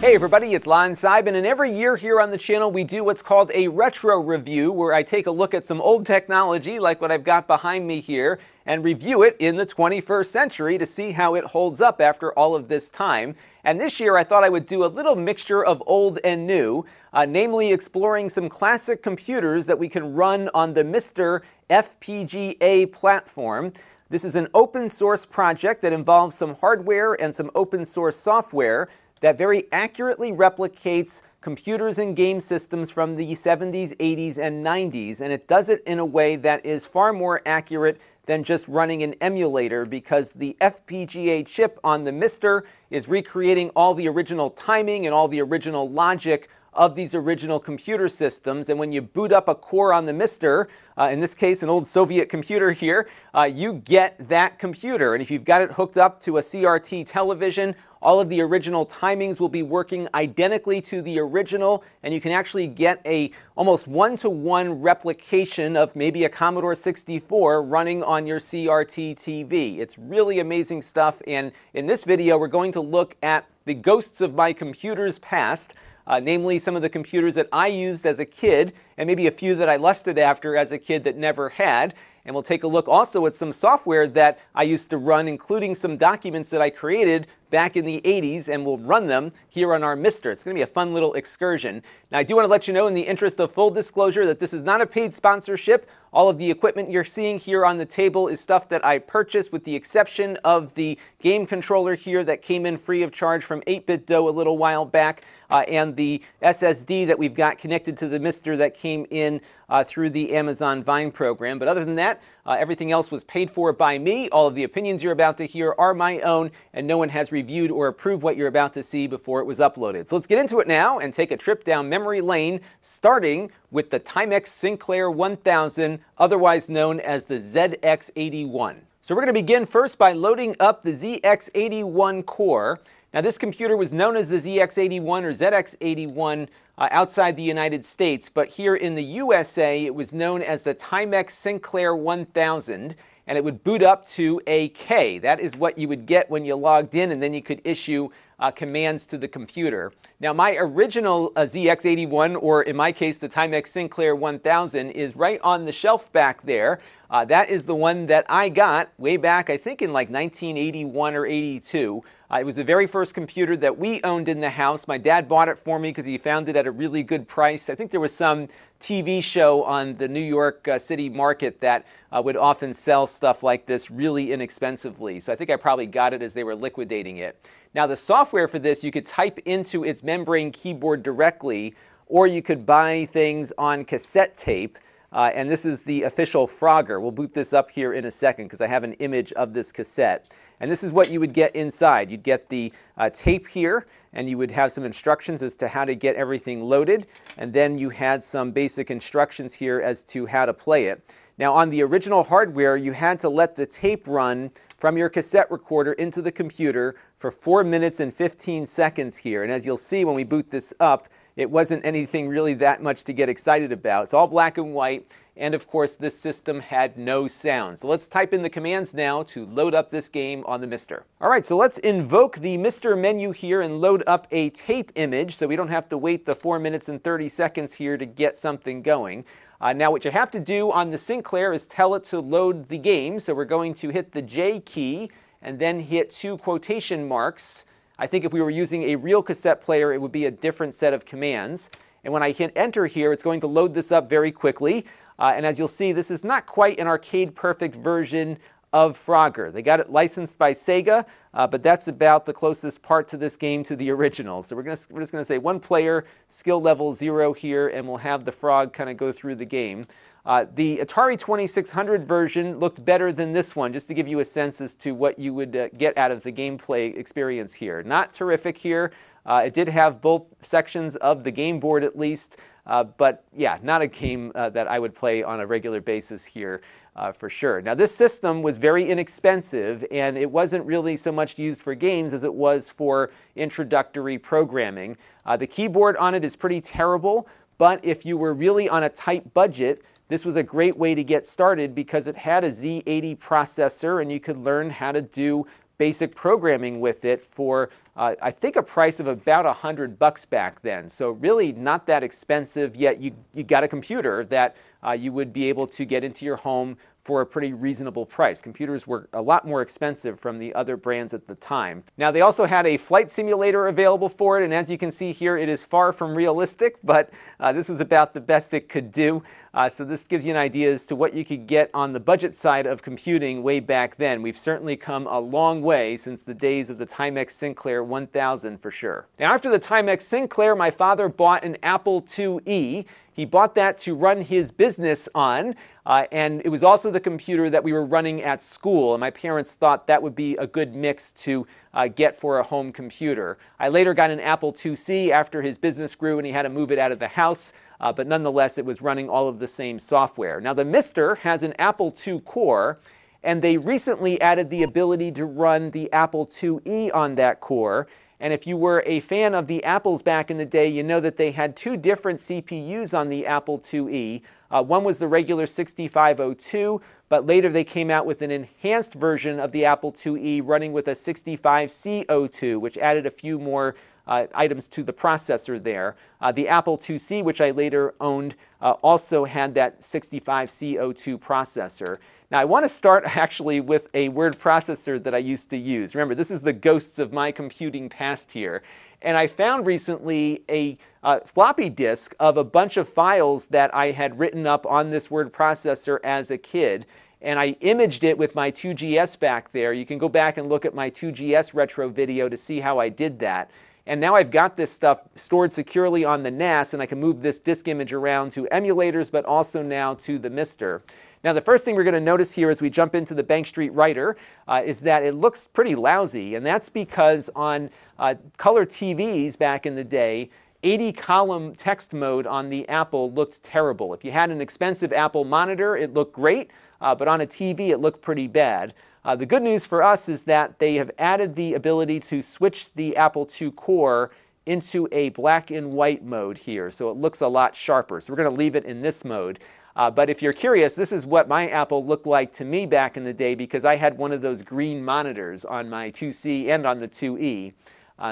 Hey everybody, it's Lon.TV, and every year here on the channel we do what's called a retro review, where I take a look at some old technology like what I've got behind me here and review it in the 21st century to see how it holds up after all of this time. And this year I thought I would do a little mixture of old and new, namely exploring some classic computers that we can run on the MiSTer FPGA platform. This is an open source project that involves some hardware and some open source software that very accurately replicates computers and game systems from the 70s, 80s, and 90s, and it does it in a way that is far more accurate than just running an emulator, because the FPGA chip on the MiSTer is recreating all the original timing and all the original logic of these original computer systems. And when you boot up a core on the MiSTer, in this case an old Soviet computer here, you get that computer. And if you've got it hooked up to a CRT television, all of the original timings will be working identically to the original, and you can actually get a almost one-to-one replication of maybe a Commodore 64 running on your CRT TV. It's really amazing stuff, and in this video we're going to look at the ghosts of my computers past, namely some of the computers that I used as a kid, and maybe a few that I lusted after as a kid that never had. And we'll take a look also at some software that I used to run, including some documents that I created back in the 80s, and we'll run them here on our MiSTer. It's going to be a fun little excursion. Now, I do want to let you know, in the interest of full disclosure, that this is not a paid sponsorship. All of the equipment you're seeing here on the table is stuff that I purchased, with the exception of the game controller here that came in free of charge from 8BitDo a little while back, and the SSD that we've got connected to the MiSTer that came in through the Amazon Vine program. But other than that, everything else was paid for by me. All of the opinions you're about to hear are my own, and no one has reviewed or approved what you're about to see before it was uploaded. So let's get into it now and take a trip down memory lane, starting with the Timex Sinclair 1000, otherwise known as the ZX81. So we're going to begin first by loading up the ZX81 core. Now, this computer was known as the ZX81 or ZX81 outside the United States, but here in the USA it was known as the Timex Sinclair 1000, and it would boot up to a K. That is what you would get when you logged in, and then you could issue commands to the computer. Now, my original ZX81, or in my case the Timex Sinclair 1000, is right on the shelf back there. That is the one that I got way back, I think in like 1981 or 82. It was the very first computer that we owned in the house. My dad bought it for me because he found it at a really good price. I think there was some TV show on the New York City market that would often sell stuff like this really inexpensively. So I think I probably got it as they were liquidating it. Now, the software for this, you could type into its membrane keyboard directly, or you could buy things on cassette tape. And this is the official Frogger. We'll boot this up here in a second because I have an image of this cassette. And this is what you would get inside. You'd get the tape here, and you would have some instructions as to how to get everything loaded. And then you had some basic instructions here as to how to play it. Now, on the original hardware, you had to let the tape run from your cassette recorder into the computer for 4 minutes and 15 seconds here. And as you'll see when we boot this up, it wasn't anything really that much to get excited about. It's all black and white, and of course this system had no sound. So let's type in the commands now to load up this game on the MiSTer. Alright, so let's invoke the MiSTer menu here and load up a tape image so we don't have to wait the 4 minutes and 30 seconds here to get something going. Now what you have to do on the Sinclair is tell it to load the game. So we're going to hit the J key and then hit 2 quotation marks. I think if we were using a real cassette player, it would be a different set of commands. And when I hit enter here, it's going to load this up very quickly. And as you'll see, this is not quite an arcade-perfect version of Frogger. They got it licensed by Sega, but that's about the closest part to this game to the original. So we're just going to say 1 player, skill level 0 here, and we'll have the frog kind of go through the game. The Atari 2600 version looked better than this one, just to give you a sense as to what you would get out of the gameplay experience here. Not terrific here. It did have both sections of the game board at least, but yeah, not a game that I would play on a regular basis here for sure. Now, this system was very inexpensive, and it wasn't really so much used for games as it was for introductory programming. The keyboard on it is pretty terrible, but if you were really on a tight budget, this was a great way to get started because it had a Z80 processor, and you could learn how to do basic programming with it for I think a price of about $100 back then. So really not that expensive, yet you got a computer that you would be able to get into your home for a pretty reasonable price. Computers were a lot more expensive from the other brands at the time. Now they also had a flight simulator available for it, and as you can see here, it is far from realistic, but this was about the best it could do. So this gives you an idea as to what you could get on the budget side of computing way back then. We've certainly come a long way since the days of the Timex Sinclair 1000 for sure. Now after the Timex Sinclair, my father bought an Apple IIe. He bought that to run his business on, and it was also the computer that we were running at school, and my parents thought that would be a good mix to get for a home computer. I later got an Apple IIc after his business grew and he had to move it out of the house, but nonetheless it was running all of the same software. Now the MiSTer has an Apple II core, and they recently added the ability to run the Apple IIe on that core. And if you were a fan of the Apples back in the day, you know that they had two different CPUs on the Apple IIe. One was the regular 6502, but later they came out with an enhanced version of the Apple IIe running with a 65C02, which added a few more items to the processor there. The Apple IIc, which I later owned, also had that 65C02 processor. Now I want to start actually with a word processor that I used to use. Remember, this is the ghosts of my computing past here. And I found recently a floppy disk of a bunch of files that I had written up on this word processor as a kid. And I imaged it with my 2GS back there. You can go back and look at my 2GS retro video to see how I did that. And now I've got this stuff stored securely on the NAS, and I can move this disk image around to emulators, but also now to the MiSTer. Now the first thing we're going to notice here as we jump into the Bank Street Writer is that it looks pretty lousy, and that's because on color TVs back in the day, 80-column text mode on the Apple looked terrible. If you had an expensive Apple monitor, it looked great, but on a TV it looked pretty bad. The good news for us is that they have added the ability to switch the Apple II core into a black and white mode here, so it looks a lot sharper. So we're going to leave it in this mode. But if you're curious, this is what my Apple looked like to me back in the day because I had one of those green monitors on my IIc and on the IIe.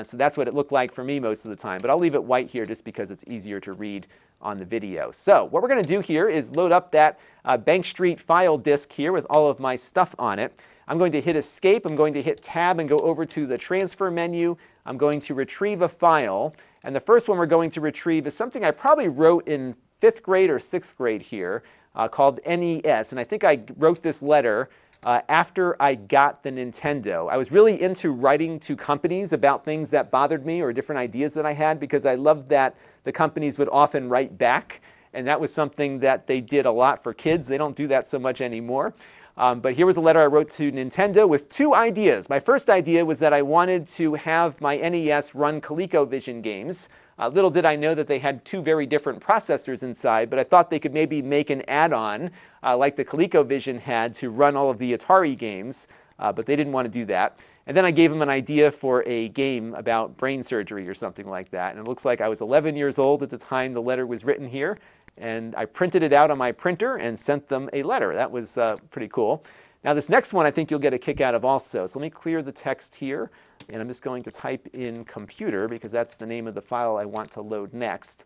So that's what it looked like for me most of the time. But I'll leave it white here just because it's easier to read on the video. So what we're going to do here is load up that Bank Street file disk here with all of my stuff on it. I'm going to hit Escape, I'm going to hit Tab and go over to the Transfer menu. I'm going to retrieve a file. And the first one we're going to retrieve is something I probably wrote in 5th grade or 6th grade here called NES. And I think I wrote this letter after I got the Nintendo. I was really into writing to companies about things that bothered me or different ideas that I had because I loved that the companies would often write back. And that was something that they did a lot for kids. They don't do that so much anymore. But here was a letter I wrote to Nintendo with two ideas. My first idea was that I wanted to have my NES run ColecoVision games. Little did I know that they had two very different processors inside, but I thought they could maybe make an add-on like the ColecoVision had to run all of the Atari games, but they didn't want to do that. And then I gave them an idea for a game about brain surgery or something like that. And it looks like I was 11 years old at the time the letter was written here. And I printed it out on my printer and sent them a letter. That was pretty cool. Now this next one I think you'll get a kick out of also. So let me clear the text here. And I'm just going to type in computer because that's the name of the file I want to load next.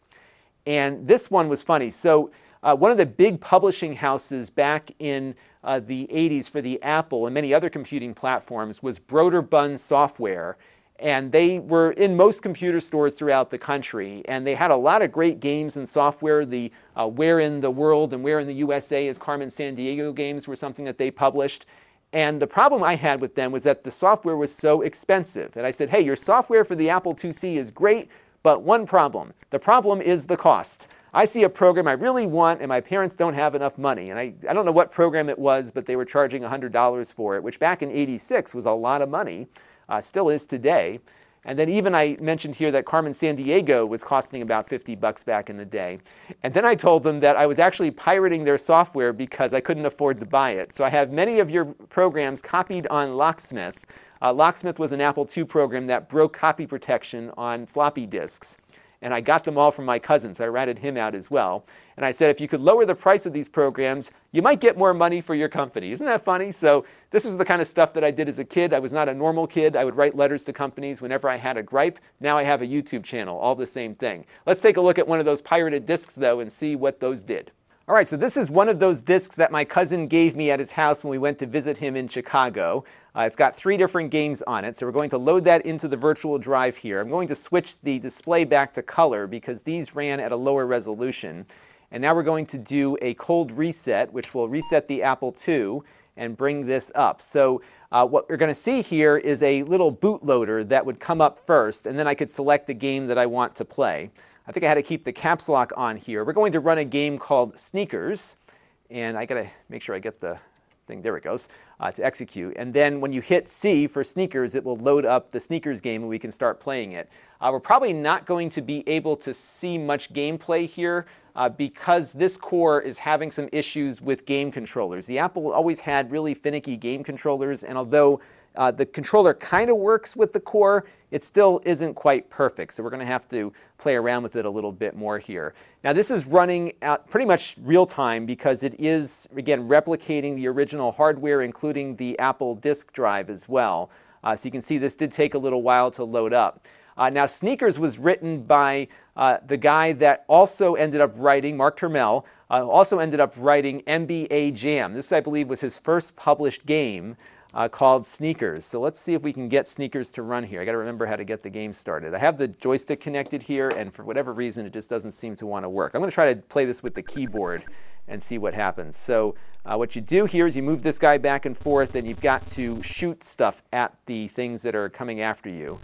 And this one was funny. So one of the big publishing houses back in the 80s for the Apple and many other computing platforms was Broderbund Software. And they were in most computer stores throughout the country. And they had a lot of great games and software. The Where in the World and Where in the USA is Carmen Sandiego games were something that they published. And the problem I had with them was that the software was so expensive. And I said, hey, your software for the Apple IIc is great, but one problem. The problem is the cost. I see a program I really want, and my parents don't have enough money. And I don't know what program it was, but they were charging $100 for it, which back in '86 was a lot of money. Still is today. And then even I mentioned here that Carmen Sandiego was costing about $50 back in the day. And then I told them that I was actually pirating their software because I couldn't afford to buy it. So I have many of your programs copied on Locksmith. Locksmith was an Apple II program that broke copy protection on floppy disks. and I got them all from my cousin, so I ratted him out as well. And I said, if you could lower the price of these programs, you might get more money for your company. Isn't that funny? So this is the kind of stuff that I did as a kid. I was not a normal kid. I would write letters to companies whenever I had a gripe. Now I have a YouTube channel, all the same thing. Let's take a look at one of those pirated discs, though, and see what those did. All right, so this is one of those discs that my cousin gave me at his house when we went to visit him in Chicago. It's got 3 different games on it, so we're going to load that into the virtual drive here. I'm going to switch the display back to color because these ran at a lower resolution. And now we're going to do a cold reset, which will reset the Apple II and bring this up. So what we're going to see here is a little bootloader that would come up first, and then I could select the game that I want to play. I think I had to keep the caps lock on here. We're going to run a game called Sneakers, and I got to make sure I get the thing, there it goes, to execute. And then when you hit C for Sneakers, it will load up the Sneakers game and we can start playing it. We're probably not going to be able to see much gameplay here because this core is having some issues with game controllers. The Apple always had really finicky game controllers, and although the controller kind of works with the core, it still isn't quite perfect. So we're going to have to play around with it a little bit more here. Now this is running out pretty much real time because it is, again, replicating the original hardware, including the Apple disk drive as well. So you can see this did take a little while to load up. Now Sneakers was written by the guy that also ended up writing, Mark Turmel, also ended up writing NBA Jam. This, I believe, was his first published game. Called Sneakers. So let's see if we can get Sneakers to run here. I got to remember how to get the game started. I have the joystick connected here, and for whatever reason, it just doesn't seem to want to work. I'm going to try to play this with the keyboard and see what happens. So what you do here is you move this guy back and forth, and you've got to shoot stuff at the things that are coming after you.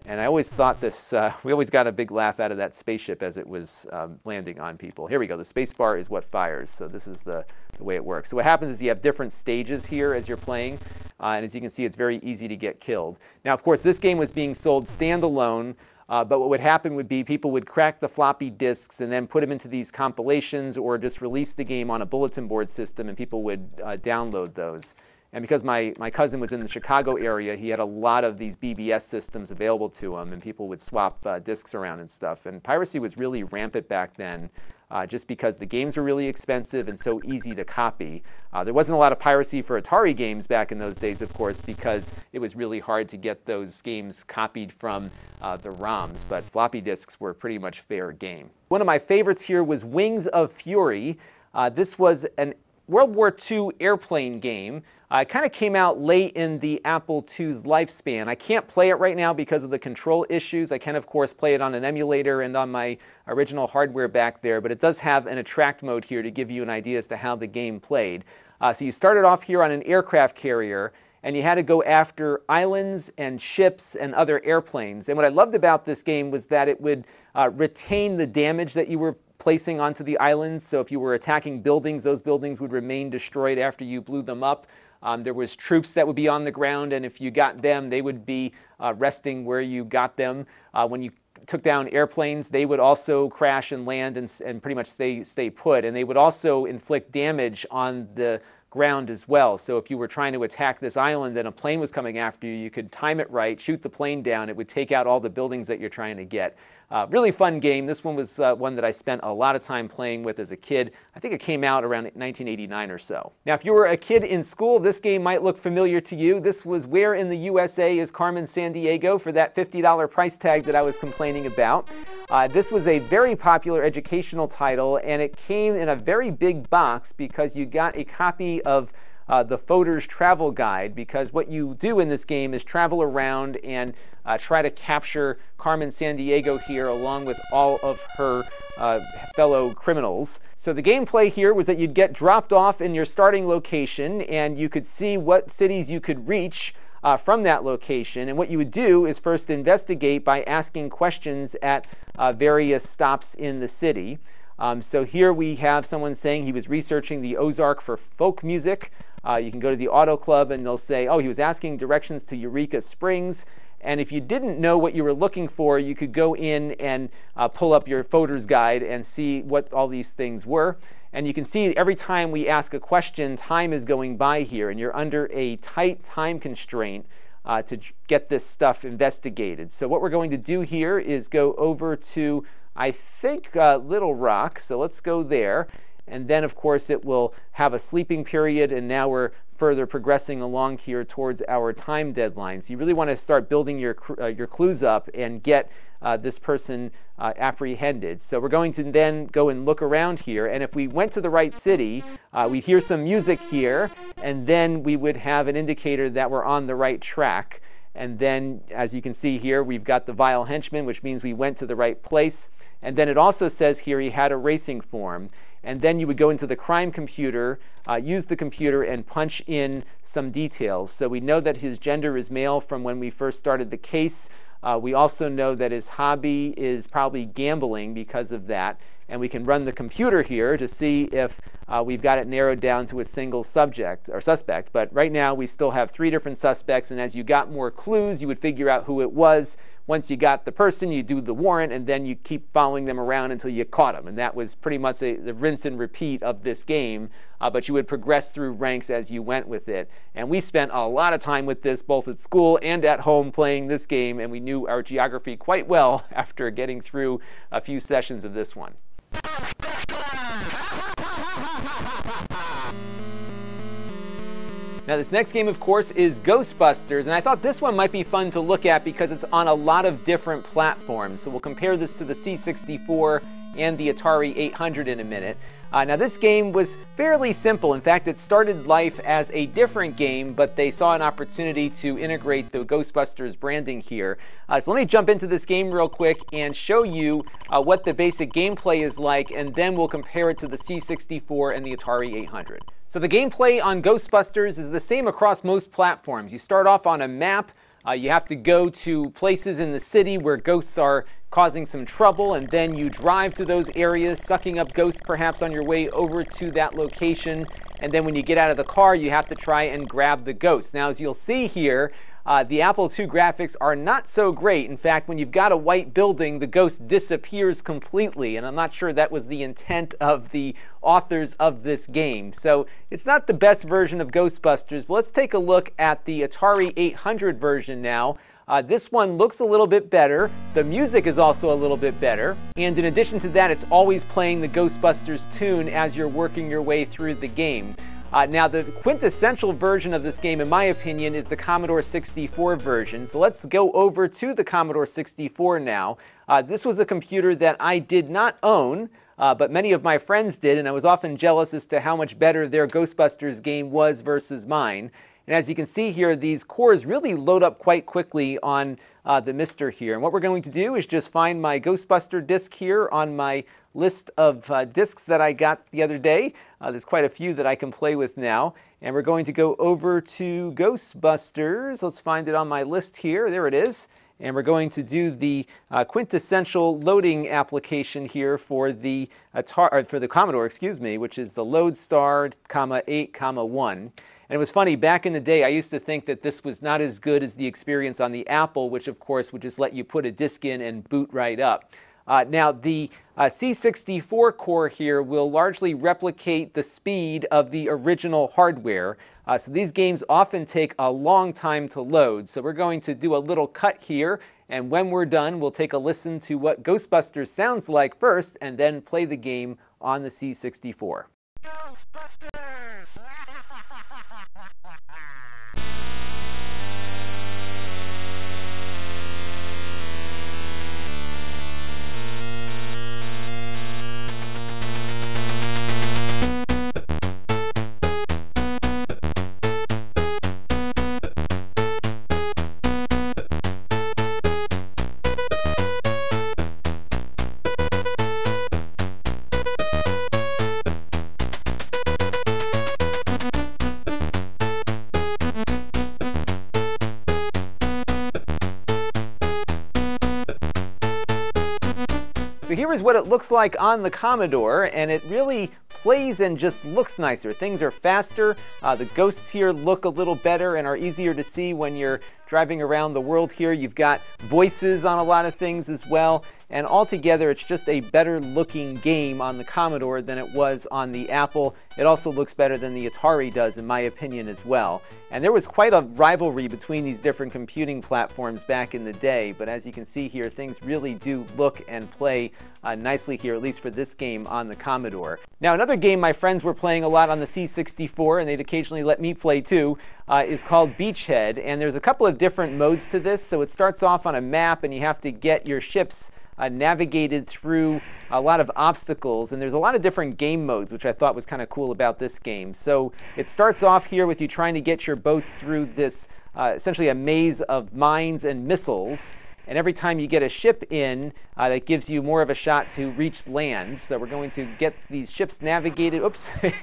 And I always thought this, we always got a big laugh out of that spaceship as it was landing on people. Here we go, the space bar is what fires, so this is the way it works. So what happens is you have different stages here as you're playing, and as you can see, it's very easy to get killed. Now, of course, this game was being sold standalone, but what would happen would be people would crack the floppy disks and then put them into these compilations or just release the game on a bulletin board system, and people would download those. And because my cousin was in the Chicago area, he had a lot of these BBS systems available to him, and people would swap discs around and stuff. And piracy was really rampant back then, just because the games were really expensive and so easy to copy. There wasn't a lot of piracy for Atari games back in those days, of course, because it was really hard to get those games copied from the ROMs, but floppy disks were pretty much fair game. One of my favorites here was Wings of Fury. This was an World War II airplane game. It kind of came out late in the Apple II's lifespan. I can't play it right now because of the control issues. I can, of course, play it on an emulator and on my original hardware back there, but it does have an attract mode here to give you an idea as to how the game played. So you started off here on an aircraft carrier, and you had to go after islands and ships and other airplanes. And what I loved about this game was that it would retain the damage that you were placing onto the islands. So if you were attacking buildings, those buildings would remain destroyed after you blew them up. There was troops that would be on the ground, and if you got them, they would be resting where you got them. When you took down airplanes, they would also crash and land and pretty much stay put. And they would also inflict damage on the ground as well. So if you were trying to attack this island and a plane was coming after you, you could time it right, shoot the plane down. It would take out all the buildings that you're trying to get. Really fun game. This one was one that I spent a lot of time playing with as a kid. I think it came out around 1989 or so. Now, if you were a kid in school, this game might look familiar to you. This was Where in the USA is Carmen Sandiego for that $50 price tag that I was complaining about. This was a very popular educational title, and it came in a very big box because you got a copy of the Foder's Travel Guide, because what you do in this game is travel around and try to capture Carmen Sandiego here along with all of her fellow criminals. So the gameplay here was that you'd get dropped off in your starting location and you could see what cities you could reach from that location. And what you would do is first investigate by asking questions at various stops in the city. So here we have someone saying he was researching the Ozark for folk music. You can go to the Auto Club and they'll say, oh, he was asking directions to Eureka Springs. And if you didn't know what you were looking for, you could go in and pull up your Foder's Guide and see what all these things were. And you can see every time we ask a question, time is going by here, and you're under a tight time constraint to get this stuff investigated. So what we're going to do here is go over to, I think, Little Rock. So let's go there. And then, of course, it will have a sleeping period, and now we're further progressing along here towards our time deadlines. You really want to start building your clues up and get this person apprehended. So we're going to then go and look around here, and if we went to the right city, we'd hear some music here, and then we would have an indicator that we're on the right track. And then, as you can see here, we've got the vile henchman, which means we went to the right place. And then it also says here he had a racing form. And then you would go into the crime computer, use the computer, and punch in some details. So we know that his gender is male from when we first started the case. We also know that his hobby is probably gambling because of that. And we can run the computer here to see if we've got it narrowed down to a single subject or suspect. But right now we still have 3 different suspects, and as you got more clues, you would figure out who it was. Once you got the person, you do the warrant, and then you keep following them around until you caught them. And that was pretty much the rinse and repeat of this game, but you would progress through ranks as you went with it. And we spent a lot of time with this, both at school and at home, playing this game, and we knew our geography quite well after getting through a few sessions of this one. Now this next game, of course, is Ghostbusters, and I thought this one might be fun to look at because it's on a lot of different platforms. So we'll compare this to the C64 and the Atari 800 in a minute. Now this game was fairly simple. In fact, it started life as a different game, but they saw an opportunity to integrate the Ghostbusters branding here. So let me jump into this game real quick and show you what the basic gameplay is like, and then we'll compare it to the C64 and the Atari 800. So the gameplay on Ghostbusters is the same across most platforms. You start off on a map. You have to go to places in the city where ghosts are causing some trouble, and then you drive to those areas, sucking up ghosts perhaps on your way over to that location. And then when you get out of the car, you have to try and grab the ghost. Now, as you'll see here, the Apple II graphics are not so great. In fact, when you've got a white building, the ghost disappears completely, and I'm not sure that was the intent of the authors of this game. So it's not the best version of Ghostbusters, but let's take a look at the Atari 800 version now. This one looks a little bit better. The music is also a little bit better. And in addition to that, it's always playing the Ghostbusters tune as you're working your way through the game. Now, the quintessential version of this game, in my opinion, is the Commodore 64 version. So let's go over to the Commodore 64 now. This was a computer that I did not own, but many of my friends did, and I was often jealous as to how much better their Ghostbusters game was versus mine. And as you can see here, these cores really load up quite quickly on the MiSTer here. And what we're going to do is just find my Ghostbuster disc here on my list of discs that I got the other day. There's quite a few that I can play with now. And we're going to go over to Ghostbusters. Let's find it on my list here. There it is. And we're going to do the quintessential loading application here for the Commodore, excuse me, which is the Lodestar, 8, 1. And it was funny, back in the day, I used to think that this was not as good as the experience on the Apple, which of course would just let you put a disk in and boot right up. Now, the C64 core here will largely replicate the speed of the original hardware. So these games often take a long time to load. So we're going to do a little cut here. And when we're done, we'll take a listen to what Ghostbusters sounds like first, and then play the game on the C64. So here is what it looks like on the Commodore, and it really plays and just looks nicer. Things are faster. The ghosts here look a little better and are easier to see when you're driving around the world here. You've got voices on a lot of things as well. And altogether, it's just a better looking game on the Commodore than it was on the Apple. It also looks better than the Atari does, in my opinion, as well. And there was quite a rivalry between these different computing platforms back in the day. But as you can see here, things really do look and play nicely here, at least for this game on the Commodore. Now, another game my friends were playing a lot on the C64, and they'd occasionally let me play too, is called Beachhead. And there's a couple of different modes to this. So it starts off on a map, and you have to get your ships navigated through a lot of obstacles, and there's a lot of different game modes, which I thought was kind of cool about this game. So it starts off here with you trying to get your boats through this essentially a maze of mines and missiles, and every time you get a ship in, that gives you more of a shot to reach land. So we're going to get these ships navigated,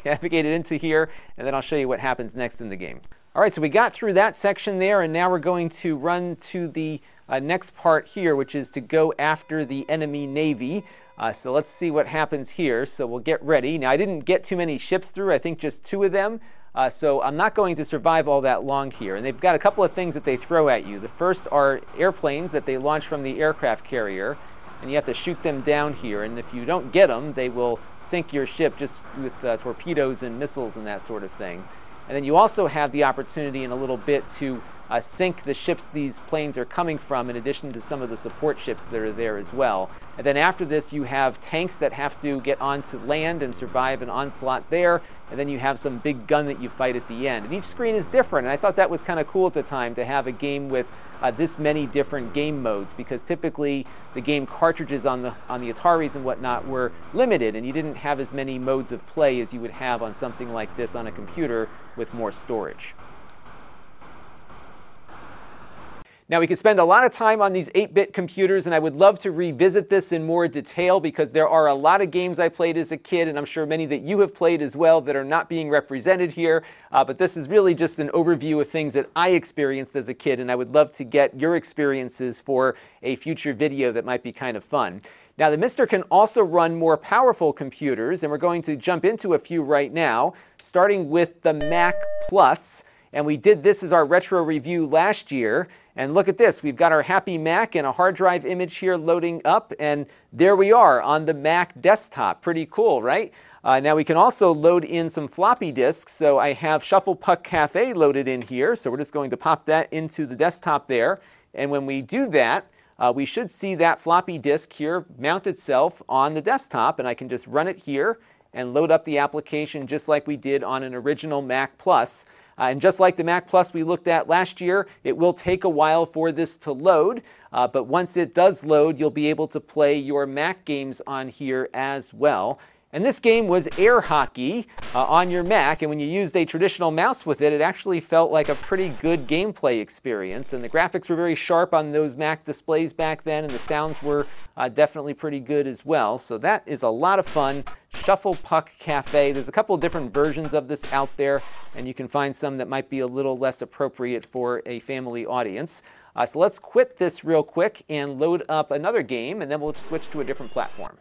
navigated into here, and then I'll show you what happens next in the game. All right, so we got through that section there, and now we're going to run to the next part here, which is to go after the enemy navy. So let's see what happens here. So we'll get ready. Now, I didn't get too many ships through. I think just 2 of them. So I'm not going to survive all that long here. And they've got a couple of things that they throw at you. The first are airplanes that they launch from the aircraft carrier, and you have to shoot them down here. And if you don't get them, they will sink your ship just with torpedoes and missiles and that sort of thing. And then you also have the opportunity in a little bit to sink the ships these planes are coming from, in addition to some of the support ships that are there as well. And then after this, you have tanks that have to get onto land and survive an onslaught there. And then you have some big gun that you fight at the end. And each screen is different. And I thought that was kind of cool at the time to have a game with this many different game modes, because typically the game cartridges on the Ataris and whatnot were limited, and you didn't have as many modes of play as you would have on something like this on a computer with more storage. Now, we could spend a lot of time on these 8-bit computers, and I would love to revisit this in more detail, because there are a lot of games I played as a kid, and I'm sure many that you have played as well that are not being represented here. But this is really just an overview of things that I experienced as a kid, and I would love to get your experiences for a future video that might be kind of fun. Now, the MiSTer can also run more powerful computers, and we're going to jump into a few right now, starting with the Mac Plus. And we did this as our retro review last year. And look at this, we've got our Happy Mac and a hard drive image here loading up, and there we are on the Mac desktop. Pretty cool, right? Now we can also load in some floppy disks. So I have Shufflepuck Cafe loaded in here. So we're just going to pop that into the desktop there. And when we do that, we should see that floppy disk here mount itself on the desktop, and I can just run it here and load up the application just like we did on an original Mac Plus. And just like the Mac Plus we looked at last year, it will take a while for this to load, but once it does load, you'll be able to play your Mac games on here as well. And this game was air hockey on your Mac, and when you used a traditional mouse with it, it actually felt like a pretty good gameplay experience. And the graphics were very sharp on those Mac displays back then, and the sounds were definitely pretty good as well. So that is a lot of fun. Shufflepuck Cafe. There's a couple of different versions of this out there, and you can find some that might be a little less appropriate for a family audience. So let's quit this real quick and load up another game, and then we'll switch to a different platform.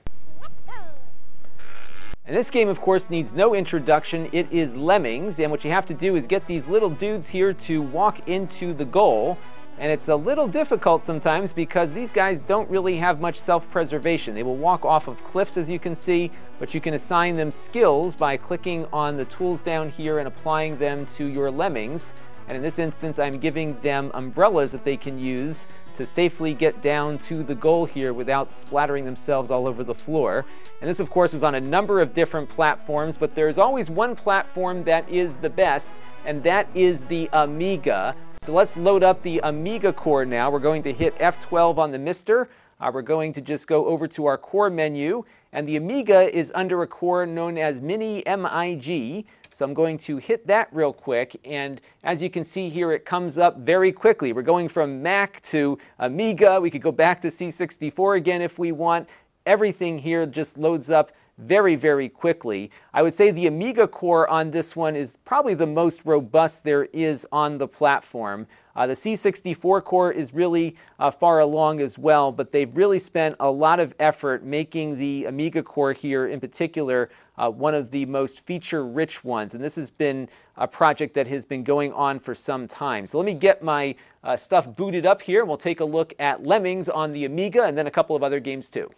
And this game, of course, needs no introduction. It is Lemmings, and what you have to do is get these little dudes here to walk into the goal. And it's a little difficult sometimes because these guys don't really have much self-preservation. They will walk off of cliffs, as you can see, but you can assign them skills by clicking on the tools down here and applying them to your Lemmings. And in this instance, I'm giving them umbrellas that they can use to safely get down to the goal here without splattering themselves all over the floor. And this, of course, was on a number of different platforms, but there's always one platform that is the best, and that is the Amiga. So let's load up the Amiga core now. We're going to hit F12 on the MiSTer. We're going to just go over to our core menu, and the Amiga is under a core known as Mini MIG. So I'm going to hit that real quick, and as you can see here, it comes up very quickly. We're going from Mac to Amiga. We could go back to C64 again if we want. Everything here just loads up very, very quickly. I would say the Amiga core on this one is probably the most robust there is on the platform. The C64 core is really far along as well, but they've really spent a lot of effort making the Amiga core here in particular one of the most feature-rich ones. And this has been a project that has been going on for some time. So let me get my stuff booted up here. We'll take a look at Lemmings on the Amiga and then a couple of other games too.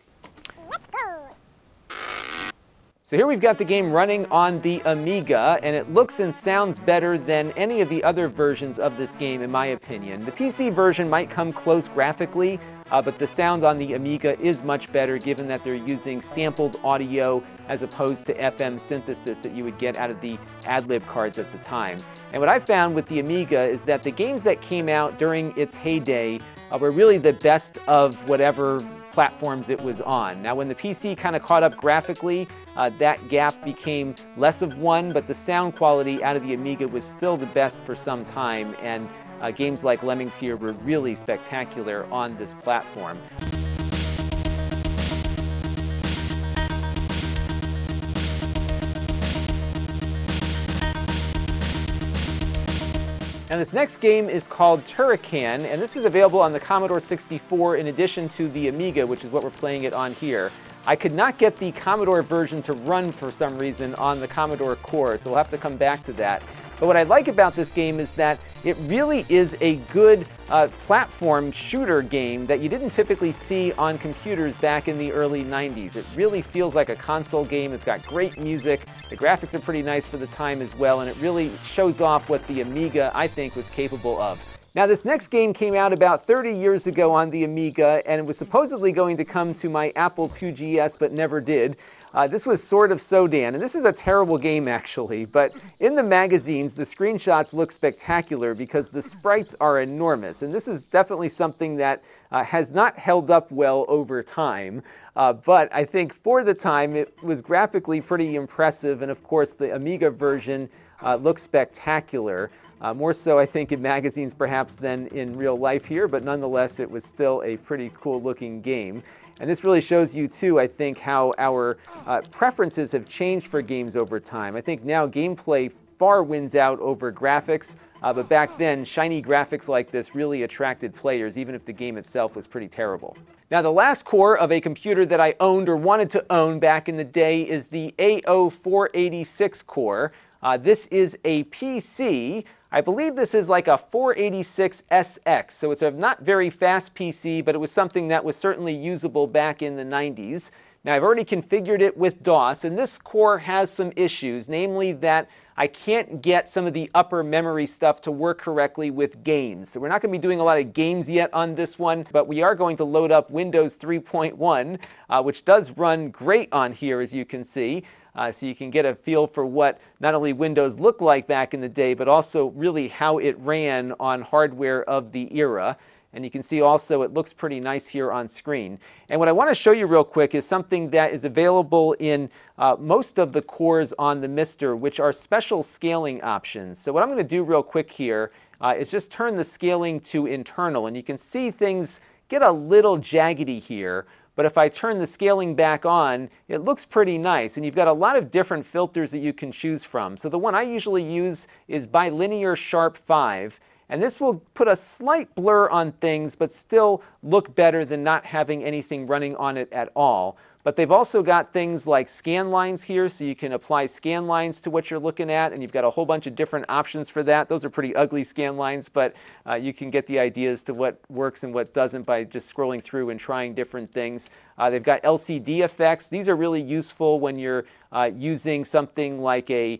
So here we've got the game running on the Amiga, and it looks and sounds better than any of the other versions of this game, in my opinion. The PC version might come close graphically, but the sound on the Amiga is much better, given that they're using sampled audio as opposed to FM synthesis that you would get out of the ad-lib cards at the time. And what I found with the Amiga is that the games that came out during its heyday were really the best of whatever platforms it was on. Now when the PC kind of caught up graphically, that gap became less of one, but the sound quality out of the Amiga was still the best for some time, and games like Lemmings here were really spectacular on this platform. And this next game is called Turrican, and this is available on the Commodore 64 in addition to the Amiga, which is what we're playing it on here. I could not get the Commodore version to run for some reason on the Commodore Core, so we'll have to come back to that. But what I like about this game is that it really is a good platform shooter game that you didn't typically see on computers back in the early 90s. It really feels like a console game. It's got great music. The graphics are pretty nice for the time as well, and it really shows off what the Amiga, I think, was capable of. Now this next game came out about 30 years ago on the Amiga, and it was supposedly going to come to my Apple IIgs, but never did. This was Sword of Sodan, and this is a terrible game actually, but in the magazines the screenshots look spectacular because the sprites are enormous, and this is definitely something that has not held up well over time, but I think for the time it was graphically pretty impressive, and of course the Amiga version looks spectacular. More so I think in magazines perhaps than in real life here, but nonetheless it was still a pretty cool looking game. And this really shows you too, I think, how our preferences have changed for games over time. I think now gameplay far wins out over graphics, but back then shiny graphics like this really attracted players, even if the game itself was pretty terrible. Now the last core of a computer that I owned or wanted to own back in the day is the AO486 core. This is a PC. I believe this is like a 486SX, so it's a not very fast PC, but it was something that was certainly usable back in the 90s. Now I've already configured it with DOS, and this core has some issues, namely that I can't get some of the upper memory stuff to work correctly with games. So we're not going to be doing a lot of games yet on this one, but we are going to load up Windows 3.1, which does run great on here, as you can see. So you can get a feel for what not only Windows looked like back in the day, but also really how it ran on hardware of the era. And you can see also it looks pretty nice here on screen. And what I want to show you real quick is something that is available in most of the cores on the MiSTer, which are special scaling options. So what I'm going to do real quick here is just turn the scaling to internal. And you can see things get a little jaggedy here. But if I turn the scaling back on, it looks pretty nice. And you've got a lot of different filters that you can choose from. So the one I usually use is Bilinear Sharp 5. And this will put a slight blur on things, but still look better than not having anything running on it at all. But they've also got things like scan lines here, so you can apply scan lines to what you're looking at, and you've got a whole bunch of different options for that. Those are pretty ugly scan lines, but you can get the idea as to what works and what doesn't by just scrolling through and trying different things. They've got LCD effects. These are really useful when you're using something like a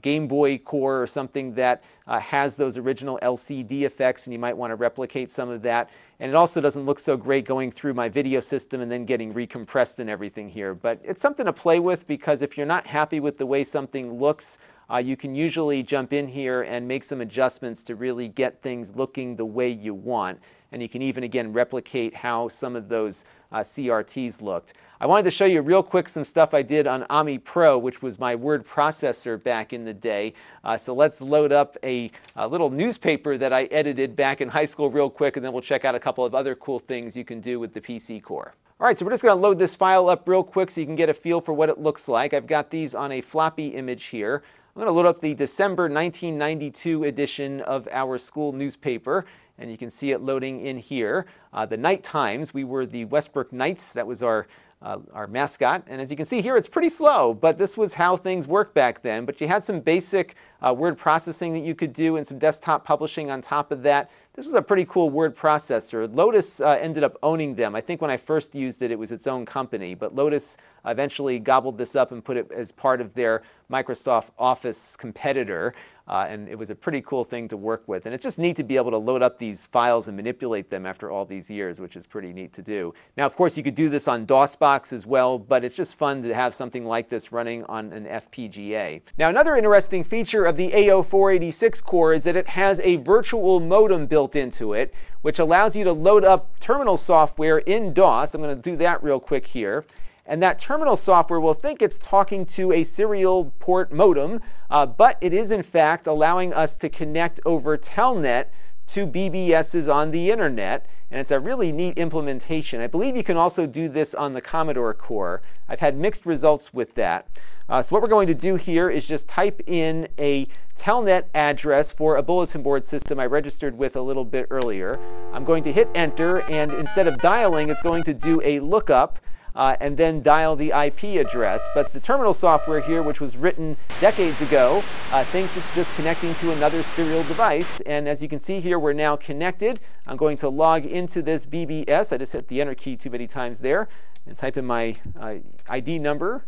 Game Boy core or something that has those original LCD effects, and you might want to replicate some of that. And it also doesn't look so great going through my video system and then getting recompressed and everything here. But it's something to play with, because if you're not happy with the way something looks, you can usually jump in here and make some adjustments to really get things looking the way you want. And you can even, again, replicate how some of those CRTs looked. I wanted to show you real quick some stuff I did on Ami Pro, which was my word processor back in the day. So let's load up a little newspaper that I edited back in high school real quick, and then we'll check out a couple of other cool things you can do with the PC core. All right, so we're just going to load this file up real quick so you can get a feel for what it looks like. I've got these on a floppy image here. I'm going to load up the December 1992 edition of our school newspaper, and you can see it loading in here. The Night Times, we were the Westbrook Knights. That was our our mascot. And as you can see here, it's pretty slow, but this was how things worked back then. But you had some basic word processing that you could do and some desktop publishing on top of that. This was a pretty cool word processor. Lotus ended up owning them. I think when I first used it, it was its own company, but Lotus eventually gobbled this up and put it as part of their Microsoft Office competitor. And it was a pretty cool thing to work with. And it's just neat to be able to load up these files and manipulate them after all these years, which is pretty neat to do. Now, of course, you could do this on DOSBox as well, but it's just fun to have something like this running on an FPGA. Now, another interesting feature of the AO486 core is that it has a virtual modem built into it, which allows you to load up terminal software in DOS. I'm going to do that real quick here. And that terminal software will think it's talking to a serial port modem, but it is in fact allowing us to connect over Telnet to BBSs on the internet. And it's a really neat implementation. I believe you can also do this on the Commodore core. I've had mixed results with that. So what we're going to do here is just type in a Telnet address for a bulletin board system I registered with a little bit earlier. I'm going to hit enter, and instead of dialing, it's going to do a lookup and then dial the IP address. But the terminal software here, which was written decades ago, thinks it's just connecting to another serial device. And as you can see here, we're now connected. I'm going to log into this BBS. I just hit the enter key too many times there, and type in my ID number,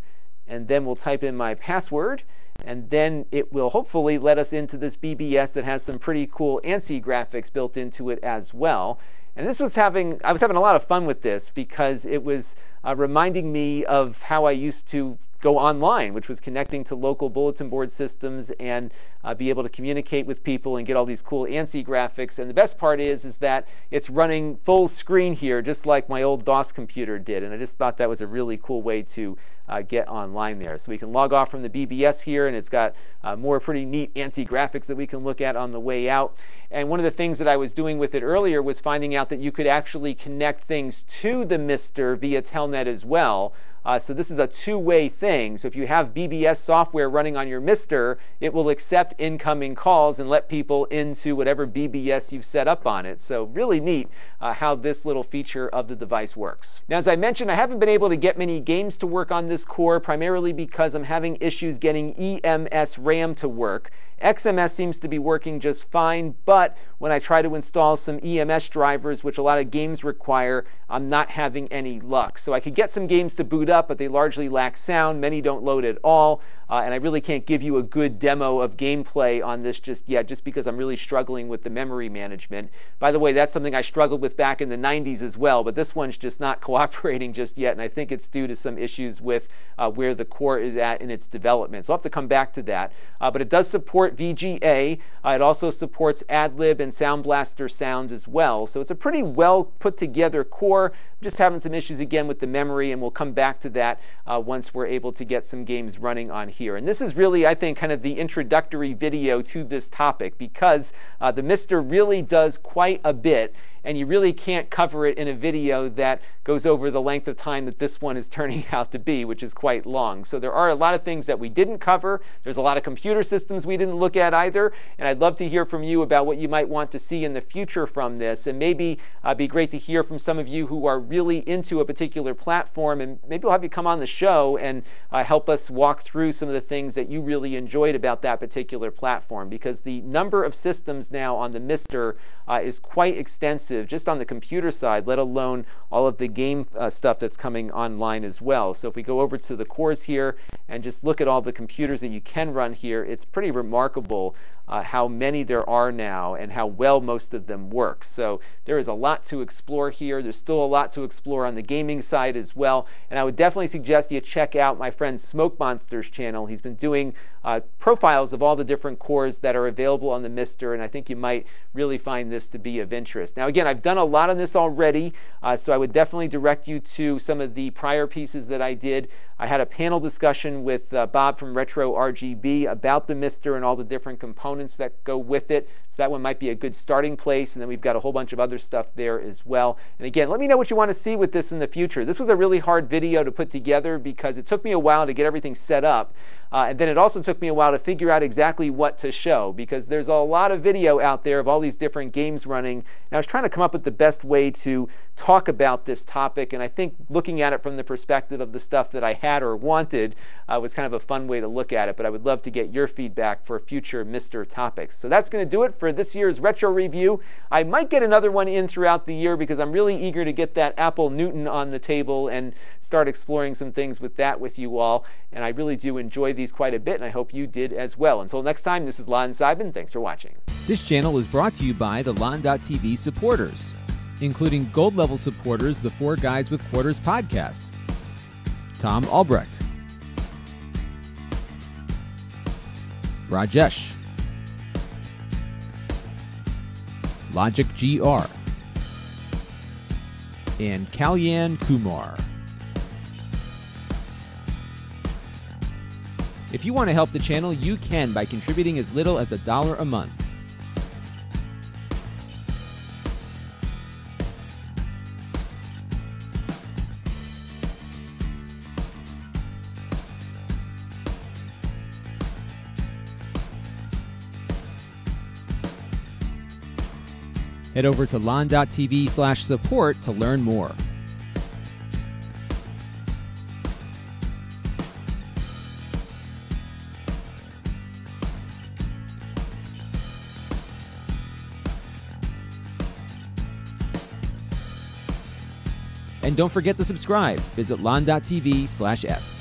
and then we'll type in my password. And then it will hopefully let us into this BBS that has some pretty cool ANSI graphics built into it as well. And I was having a lot of fun with this because it was reminding me of how I used to go online, which was connecting to local bulletin board systems and be able to communicate with people and get all these cool ANSI graphics. And the best part is that it's running full screen here, just like my old DOS computer did. And I just thought that was a really cool way to get online there. So we can log off from the BBS here, and it's got more pretty neat ANSI graphics that we can look at on the way out. And one of the things that I was doing with it earlier was finding out that you could actually connect things to the MiSTer via Telnet as well. So this is a two-way thing. So if you have BBS software running on your MiSTer, it will accept incoming calls and let people into whatever BBS you've set up on it. So really neat how this little feature of the device works. Now, as I mentioned, I haven't been able to get many games to work on this core, primarily because I'm having issues getting EMS RAM to work. XMS seems to be working just fine, but when I try to install some EMS drivers, which a lot of games require, I'm not having any luck. So I could get some games to boot up, but they largely lack sound. Many don't load at all, and I really can't give you a good demo of gameplay on this just yet, just because I'm really struggling with the memory management. By the way, that's something I struggled with back in the 90s as well, but this one's just not cooperating just yet, and I think it's due to some issues with where the core is at in its development. So I'll have to come back to that, but it does support VGA. It also supports AdLib and Sound Blaster sound as well. So it's a pretty well put together core. I'm just having some issues again with the memory, and we'll come back to that once we're able to get some games running on here. And this is really, I think, kind of the introductory video to this topic, because the MiSTer really does quite a bit, and you really can't cover it in a video that goes over the length of time that this one is turning out to be, which is quite long. So there are a lot of things that we didn't cover. There's a lot of computer systems we didn't look at either, and I'd love to hear from you about what you might want to see in the future from this. And maybe it'd be great to hear from some of you who are really into a particular platform, and maybe we'll have you come on the show and help us walk through some of the things that you really enjoyed about that particular platform, because the number of systems now on the MiSTer is quite extensive, just on the computer side, let alone all of the game stuff that's coming online as well. So if we go over to the cores here and just look at all the computers that you can run here, it's pretty remarkable how many there are now and how well most of them work. So there is a lot to explore here. There's still a lot to explore on the gaming side as well. And I would definitely suggest you check out my friend Smoke Monster's channel. He's been doing profiles of all the different cores that are available on the MiSTer, and I think you might really find this to be of interest. Now again, I've done a lot on this already, so I would definitely direct you to some of the prior pieces that I did. I had a panel discussion with Bob from Retro RGB about the MiSTer and all the different components that go with it. So that one might be a good starting place, and then we've got a whole bunch of other stuff there as well. And again, let me know what you want to see with this in the future. This was a really hard video to put together because it took me a while to get everything set up, and then it also took me a while to figure out exactly what to show, because there's a lot of video out there of all these different games running, and I was trying to to come up with the best way to talk about this topic, and I think looking at it from the perspective of the stuff that I had or wanted was kind of a fun way to look at it, but I would love to get your feedback for future MiSTer topics. So that's going to do it for this year's retro review. I might get another one in throughout the year because I'm really eager to get that Apple Newton on the table and start exploring some things with that with you all, and I really do enjoy these quite a bit, and I hope you did as well. Until next time, this is Lon.TV. Thanks for watching. This channel is brought to you by the Lon.TV supporters, including gold level supporters, the Four Guys with Quarters podcast, Tom Albrecht, Rajesh, Logic GR, and Kalyan Kumar. If you want to help the channel, you can by contributing as little as $1 a month. Head over to lon.tv/support to learn more. And don't forget to subscribe. Visit lon.tv/s.